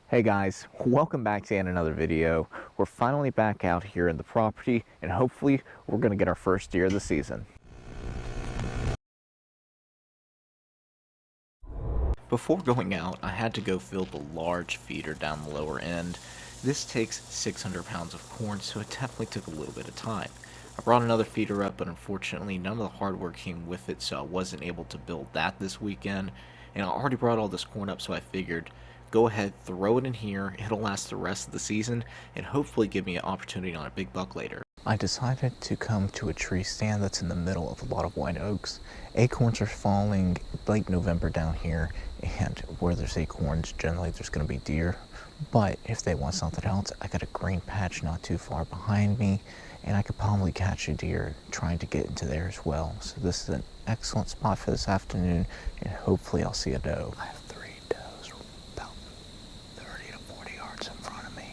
Hey guys, welcome back to yet another video. We're finally back out here in the property and hopefully we're going to get our first deer of the season. Before going out, I had to go fill the large feeder down the lower end. This takes 600 pounds of corn, so it definitely took a little bit of time. I brought another feeder up, but unfortunately none of the hardware came with it, so I wasn't able to build that this weekend. And I already brought all this corn up, so I figured go ahead, throw it in here, it'll last the rest of the season, and hopefully give me an opportunity on a big buck later. I decided to come to a tree stand that's in the middle of a lot of white oaks. Acorns are falling late November down here, and where there's acorns, generally there's going to be deer. But if they want something else, I got a green patch not too far behind me, and I could probably catch a deer trying to get into there as well. So this is an excellent spot for this afternoon, and hopefully I'll see a doe. I have 3 does about 30 to 40 yards in front of me.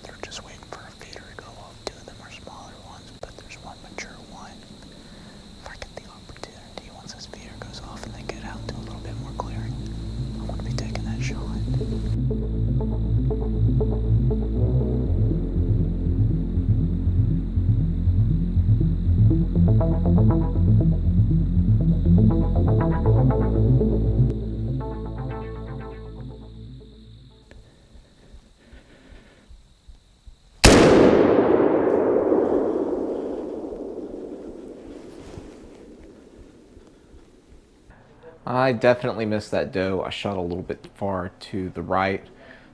They're just waiting for a feeder to go off. 2 of them are smaller ones, but there's one mature one. If I get the opportunity, once this feeder goes off and they get out to a little bit more clearing, I want to be taking that shot. I definitely missed that doe. I shot a little bit far to the right.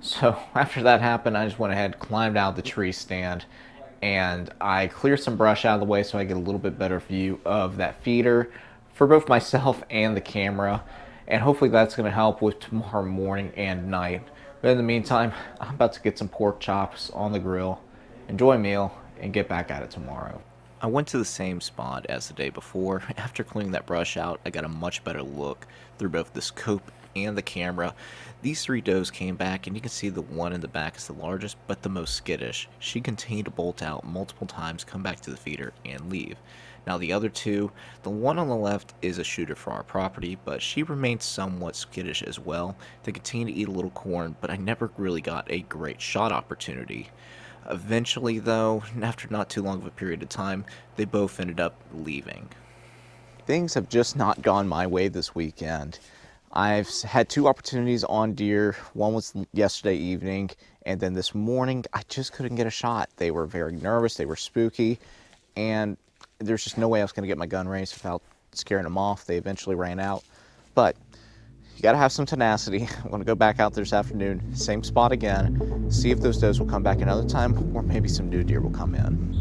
So after that happened, I just went ahead, climbed out the tree stand, and I cleared some brush out of the way so I get a little bit better view of that feeder for both myself and the camera. And hopefully that's going to help with tomorrow morning and night. But in the meantime, I'm about to get some pork chops on the grill, enjoy a meal, and get back at it tomorrow. I went to the same spot as the day before. After cleaning that brush out, I got a much better look through both the scope and the camera. These 3 does came back, and you can see the one in the back is the largest, but the most skittish. She continued to bolt out multiple times, come back to the feeder, and leave. Now the other 2, the one on the left is a shooter for our property, but she remained somewhat skittish as well. They continue to eat a little corn, but I never really got a great shot opportunity. Eventually, though, after not too long of a period of time, they both ended up leaving. Things have just not gone my way this weekend. I've had 2 opportunities on deer. One was yesterday evening, and then this morning, I just couldn't get a shot. They were very nervous, they were spooky, and there's just no way I was going to get my gun raised without scaring them off. They eventually ran out, but you got to have some tenacity. I'm going to go back out there this afternoon, same spot again, see if those does will come back another time, or maybe some new deer will come in.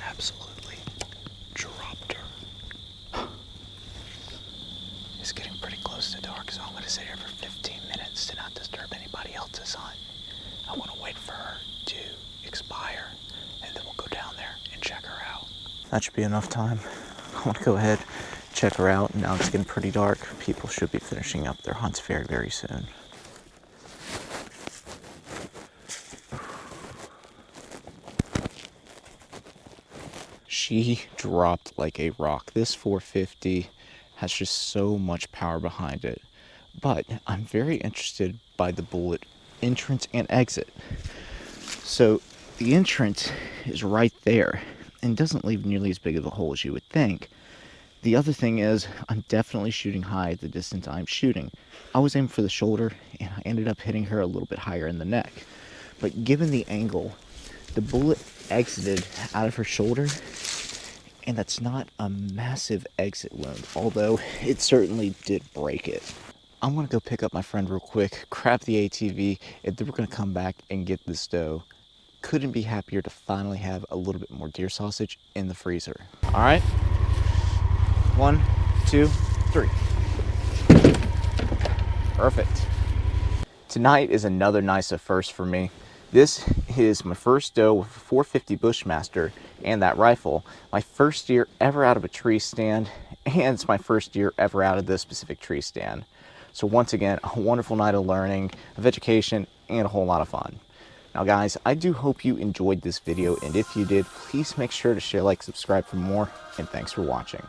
Absolutely dropped her. It's getting pretty close to dark, so I'm going to sit here for 15 minutes to not disturb anybody else's hunt. I want to wait for her to expire, and then we'll go down there and check her out. That should be enough time. I want to go ahead, check her out. Now it's getting pretty dark. People should be finishing up their hunts very, very soon. She she dropped like a rock. This 450 has just so much power behind it. But I'm very interested by the bullet entrance and exit. So the entrance is right there and doesn't leave nearly as big of a hole as you would think. The other thing is, I'm definitely shooting high at the distance I'm shooting. I was aiming for the shoulder, and I ended up hitting her a little bit higher in the neck. But given the angle, the bullet exited out of her shoulder, and that's not a massive exit wound, although it certainly did break it. I'm gonna go pick up my friend real quick, grab the ATV, and then we're gonna come back and get this doe. Couldn't be happier to finally have a little bit more deer sausage in the freezer. All right. 1, 2, 3. Perfect. Tonight is another nice first for me. This is my first doe with a 450 Bushmaster and that rifle. My first deer ever out of a tree stand, and it's my first deer ever out of this specific tree stand. So once again, a wonderful night of learning, of education, and a whole lot of fun. Now guys, I do hope you enjoyed this video, and if you did, please make sure to share, like, subscribe for more, and thanks for watching.